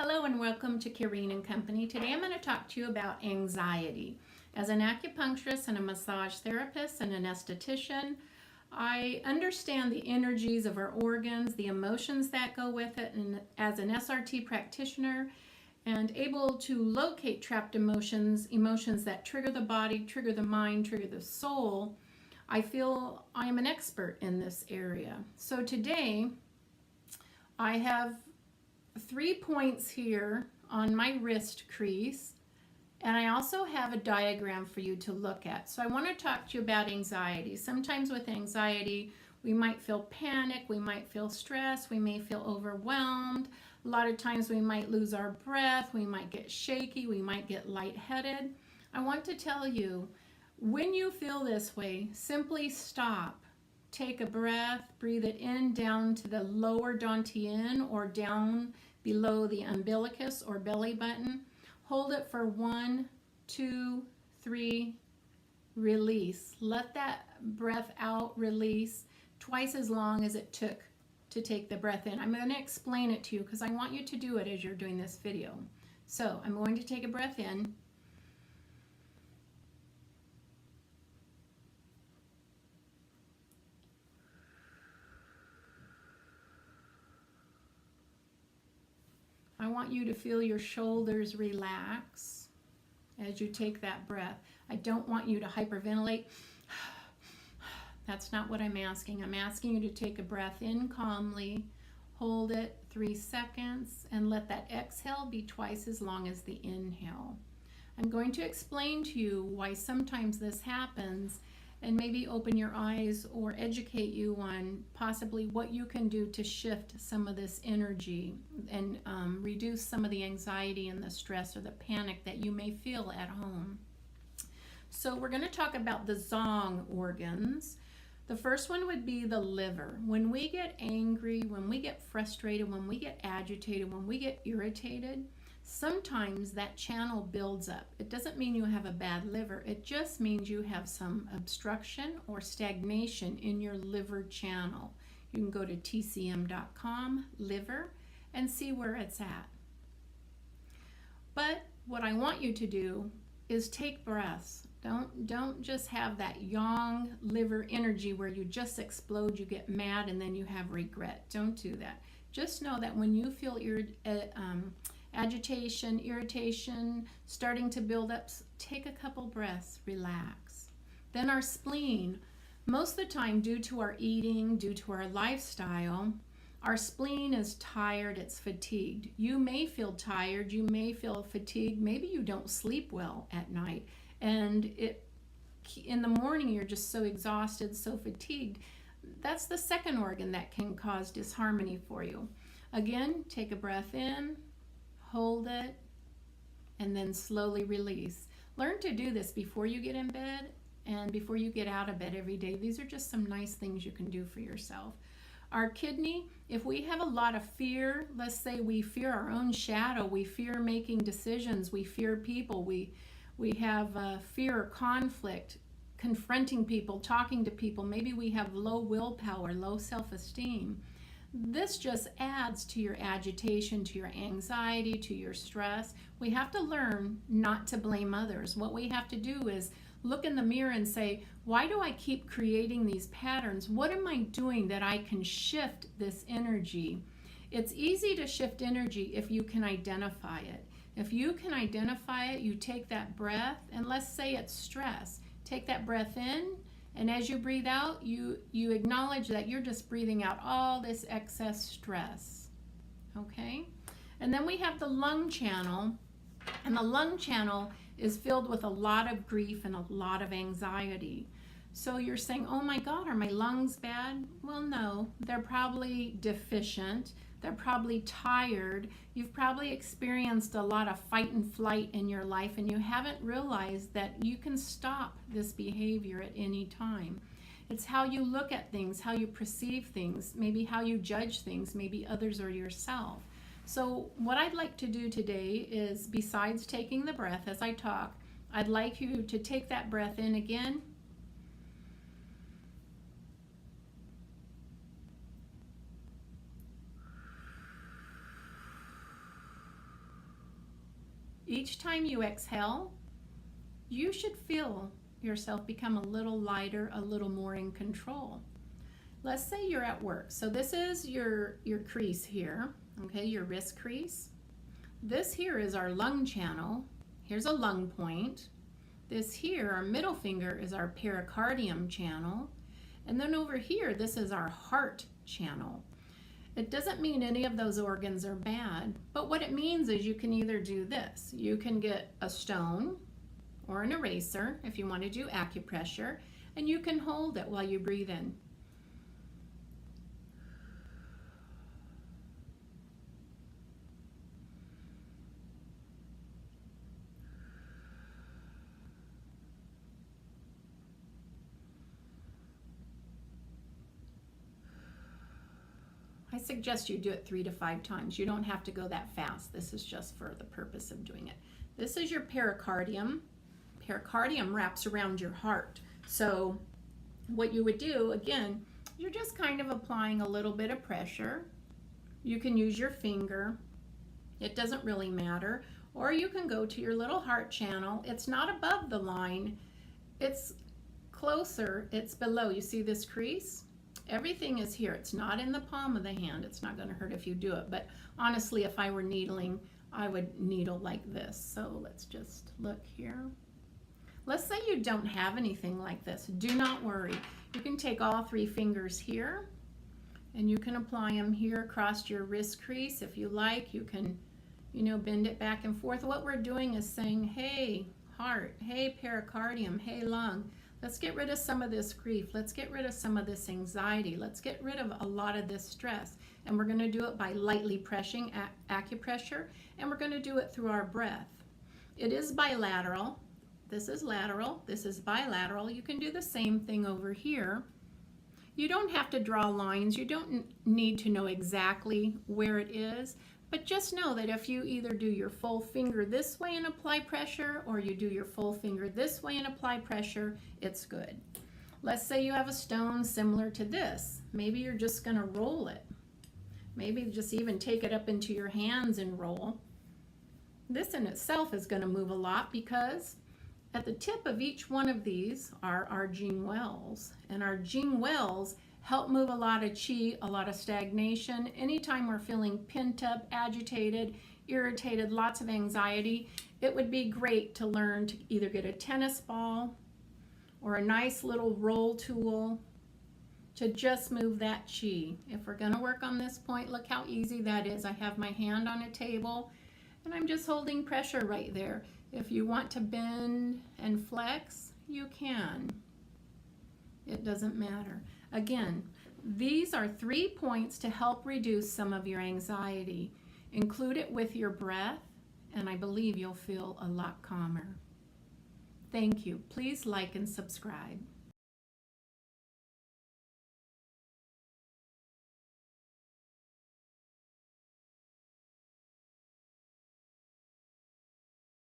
Hello and welcome to Karreen and Company. Today I'm going to talk to you about anxiety. As an acupuncturist and a massage therapist and an esthetician, I understand the energies of our organs, the emotions that go with it, and as an SRT practitioner and able to locate trapped emotions that trigger the body, trigger the mind, trigger the soul, I feel I am an expert in this area. So today I have 3 points here on my wrist crease, and I also have a diagram for you to look at. So I want to talk to you about anxiety. Sometimes with anxiety we might feel panic, we might feel stress, we may feel overwhelmed. A lot of times we might lose our breath, we might get shaky, we might get lightheaded. I want to tell you, when you feel this way, simply stop. Take a breath, breathe it in down to the lower dantian or down below the umbilicus or belly button. Hold it for 1, 2, 3, release. Let that breath out, release, twice as long as it took to take the breath in. I'm going to explain it to you because I want you to do it as you're doing this video. So I'm going to take a breath in. I want you to feel your shoulders relax as you take that breath. I don't want you to hyperventilate. That's not what I'm asking. I'm asking you to take a breath in calmly, hold it 3 seconds, and let that exhale be twice as long as the inhale. I'm going to explain to you why sometimes this happens and maybe open your eyes or educate you on possibly what you can do to shift some of this energy and reduce some of the anxiety and the stress or the panic that you may feel at home. So we're going to talk about the zong organs. The first one would be the liver. When we get angry, when we get frustrated, when we get agitated, when we get irritated, sometimes that channel builds up. It doesn't mean you have a bad liver. It just means you have some obstruction or stagnation in your liver channel. You can go to tcm.com, liver, and see where it's at. But what I want you to do is take breaths. Don't just have that yang liver energy where you just explode, you get mad, and then you have regret. Don't do that. Just know that when you feel agitation, irritation, starting to build up, take a couple breaths, relax. Then our spleen, most of the time due to our eating, due to our lifestyle, our spleen is tired, it's fatigued. You may feel tired, you may feel fatigued, maybe you don't sleep well at night, and in the morning you're just so exhausted, so fatigued. That's the second organ that can cause disharmony for you. Again, take a breath in, hold it, and then slowly release. Learn to do this before you get in bed and before you get out of bed every day. These are just some nice things you can do for yourself. Our kidney, if we have a lot of fear, let's say we fear our own shadow, we fear making decisions, we fear people, we have fear or conflict, confronting people, talking to people, maybe we have low willpower, low self-esteem. This just adds to your agitation, to your anxiety, to your stress. We have to learn not to blame others. What we have to do is look in the mirror and say, why do I keep creating these patterns? What am I doing that I can shift this energy? It's easy to shift energy if you can identify it. If you can identify it, you take that breath, and let's say it's stress. Take that breath in, and as you breathe out, you acknowledge that you're just breathing out all this excess stress, okay? And then we have the lung channel, and the lung channel is filled with a lot of grief and a lot of anxiety. So you're saying, oh my God, are my lungs bad? Well, no, they're probably deficient. They're probably tired. You've probably experienced a lot of fight and flight in your life, and you haven't realized that you can stop this behavior at any time. It's how you look at things, how you perceive things, maybe how you judge things, maybe others or yourself. So what I'd like to do today is, besides taking the breath as I talk, I'd like you to take that breath in again. Each time you exhale, you should feel yourself become a little lighter, a little more in control. Let's say you're at work. So this is your crease here, okay, your wrist crease. This here is our lung channel. Here's a lung point. This here, our middle finger, is our pericardium channel. And then over here, this is our heart channel. It doesn't mean any of those organs are bad, but what it means is you can either do this. You can get a stone or an eraser if you want to do acupressure, and you can hold it while you breathe in. I suggest you do it 3 to 5 times. You don't have to go that fast. This is just for the purpose of doing it. This is your pericardium. Pericardium wraps around your heart. So what you would do, again, you're just kind of applying a little bit of pressure. You can use your finger. It doesn't really matter. Or you can go to your little heart channel. It's not above the line. It's closer. It's below. You see this crease? Everything is here. It's not in the palm of the hand. It's not going to hurt if you do it. But honestly, if I were needling, I would needle like this. So let's just look here. Let's say you don't have anything like this. Do not worry. You can take all 3 fingers here and you can apply them here across your wrist crease if you like. You can, bend it back and forth. What we're doing is saying, hey, heart, hey, pericardium, hey, lung. Let's get rid of some of this grief. Let's get rid of some of this anxiety. Let's get rid of a lot of this stress. And we're going to do it by lightly pressing acupressure, and we're going to do it through our breath. It is bilateral. This is lateral. This is bilateral. You can do the same thing over here. You don't have to draw lines. You don't need to know exactly where it is. But just know that if you either do your full finger this way and apply pressure, or you do your full finger this way and apply pressure, it's good. Let's say you have a stone similar to this. Maybe you're just going to roll it. Maybe just even take it up into your hands and roll. This in itself is going to move a lot because at the tip of each one of these are our Jing wells. And our Jing wells help move a lot of chi, a lot of stagnation. Anytime we're feeling pent up, agitated, irritated, lots of anxiety, it would be great to learn to either get a tennis ball or a nice little roll tool to just move that chi. If we're going to work on this point, look how easy that is. I have my hand on a table and I'm just holding pressure right there. If you want to bend and flex, you can. It doesn't matter. Again, these are 3 points to help reduce some of your anxiety. Include it with your breath, and I believe you'll feel a lot calmer. Thank you. Please like and subscribe.